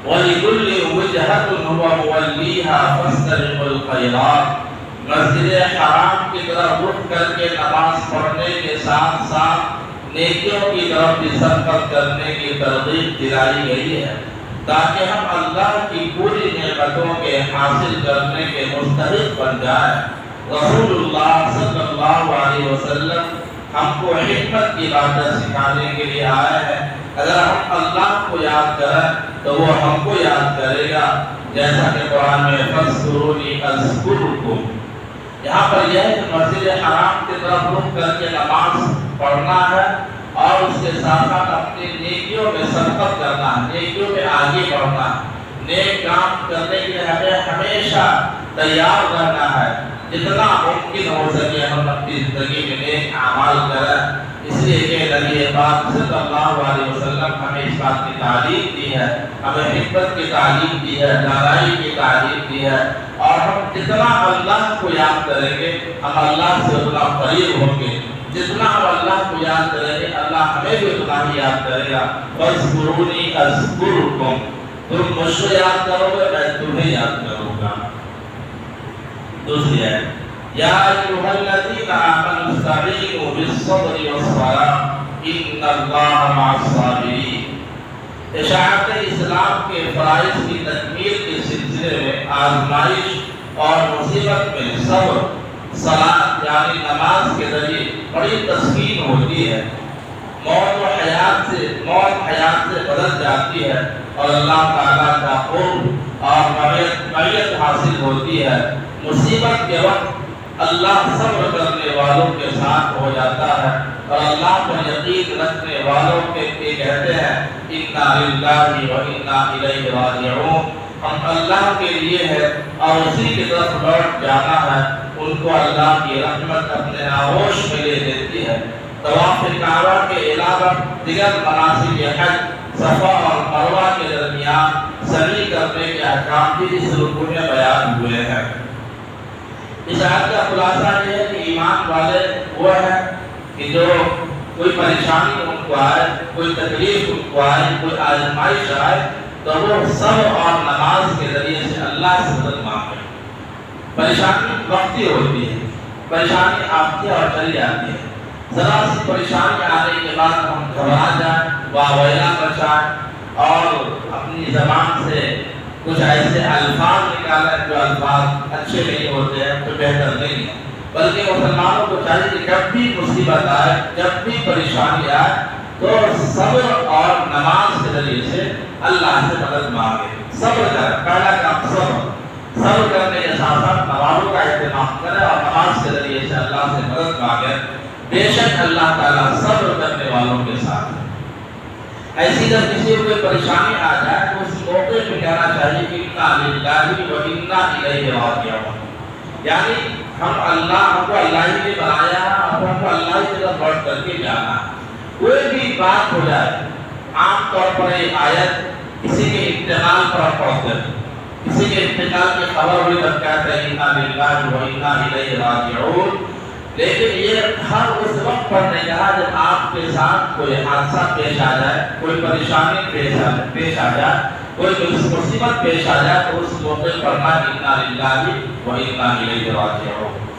وَلِكُلِّ وِجْهَةٌ هُوَ مُوَلِّيهَا فَاسْتَبِقُوا الْخَيْرَاتِ۔ مسجد حرام کی طرف رخ کر کے نماز پڑھنے کے ساتھ ساتھ نیکیوں کی طرف بھی سبقت کرنے کی ترغیب دلائی گئی ہے تاکہ ہم اللہ کی پوری نعمتوں کے حاصل کرنے کے مستحق بن جائیں۔ رسول اللہ صلی اللہ علیہ وسلم ہم کو حکمت کی باتیں سکھانے کے لیے آئے ہیں۔ اگر ہم اللہ کو یاد کریں تو وہ ہم کو یاد کرے گا، جیسا کہ قرآن میں فَاذْكُرُونِي أَذْكُرْكُمْ۔ یہاں پر یہ ہے کہ مسجد حرام کی طرف رخ کر کے نماز پڑھنا ہے اور اس کے ساتھ ساتھ اپنی نیکیوں میں سبقت کرنا ہے، نیکیوں میں آگے بڑھنا ہے۔ نیک کام کرنے کے لیے ہمیں ہمیشہ تیار رہنا ہے، جتنا ممکن ہو سکے ہم اپنی زندگی میں نیک اعمال کریں۔ اس لیے کہ نبی پاک صلی اللہ علیہ وسلم ہمیں اس بات کی تعلیم دی ہے، ہمیں حکمت کی تعلیم دی ہے، دانائی کی تعلیم دی ہے، اور ہم جتنا اللہ کو یاد کریں گے ہم اللہ سے اتنا قریب ہوں گے۔ جتنا ہم اللہ کو یاد کریں گے اللہ ہمیں بھی اتنا ہی یاد کرے گا۔ فَاذْكُرُونِي أَذْكُرْكُمْ، تم مجھ کو یاد کرو گے میں تمہیں یاد کروں گا۔ دوسری ہے یا ایھا الذین آمنوا استعینوا بالصبر والصلاۃ ان اللہ مع الصابرین۔ اشاعت اسلام کے فرائض کی تکمیل کے سلسلے میں آزمائش اور مصیبت میں صبر، صلاۃ یعنی نماز کے ذریعے بڑی تسکین ہوتی ہے۔ موت حیات سے بدل جاتی ہے اور اللہ تعالیٰ کا قرب اور معیت حاصل ہوتی ہے۔ مصیبت کے وقت اللہ صبر کرنے والوں کے ساتھ ہو جاتا ہے اور اللہ پر یقین رکھنے والوں کے کہتے ہیں اِنَّا لِلَّهِ وَإِنَّا إِلَيْهِ رَاجِعُونَ، ہم اللہ کے لیے ہے اور اسی کی طرف لوٹ جانا ہے۔ ان کو اللہ کی رحمت اپنے آغوش میں لے دیتی ہے۔ طواف کعبہ کے علاوہ دیگر مناسک حج، صفا اور مروہ کے درمیان سعی کرنے کے احکام بھی اس رکوع میں بیان ہوئے ہیں۔ اس آیت کا خلاصہ یہ ہے کہ ایمان والے وہ ہیں کہ جو کوئی پریشانی ان کو آئے، کوئی تکلیف ان کو آئے، کوئی آزمائش آئے تو وہ صبر اور نماز کے ذریعے سے اللہ سے مدد مانگے۔ پریشانی وقتی ہوتی ہے، پریشانی آتی ہے اور چلی جاتی ہے۔ ذرا سی پریشانی آنے کے بعد ہم گھبرا جائیں، واویلا مچائیں اور اپنی زبان سے کچھ ایسے الفاظ نکالیں جو الفاظ اچھے نہیں ہوتے ہیں تو بہتر نہیں ہے، بلکہ مسلمانوں کو چاہیے کہ جب بھی مصیبت آئے، جب بھی پریشانی آئے تو صبر اور نماز کے ذریعے سے اللہ سے مدد مانگے۔ صبر کریں، پہلا کام صبر کرنے کے ساتھ ساتھ نمازوں کا اہتمام کریں اور نماز کے ذریعے سے اللہ سے مدد مانگے۔ بے شک اللہ تعالیٰ صبر کرنے والوں کے ساتھ ہے۔ ایسی جب کسی کو کوئی پریشانی آ جائے تو اس موقع پہ کہنا چاہیے کہ اِنَّا لِلَّهِ وَإِنَّا إِلَيْهِ رَاجِعُونَ، یعنی ہم کو اللہ ہی نے بنایا ہے اور ہم کو اللہ ہی کی طرف لوٹ کر کے جانا ہے۔ کوئی بھی بات ہو جائے، عام طور پر یہ آیت کسی کے انتقال پر پڑھتے ہیں، کسی کے انتقال کی خبر ہوئی تب کہتے ہیں اِنَّا لِلَّهِ وَإِنَّا إِلَيْهِ رَاجِعُونَ، لیکن یہ ہر اس وقت پر نہیں کہا جب آپ کے ساتھ کوئی حادثہ پیش آ جائے، کوئی پریشانی پیش آ جائے، کوئی مصیبت پیش آ جائے تو اس موقع پر اِنَّا لِلَّهِ وَإِنَّا إِلَيْهِ رَاجِعُونَ۔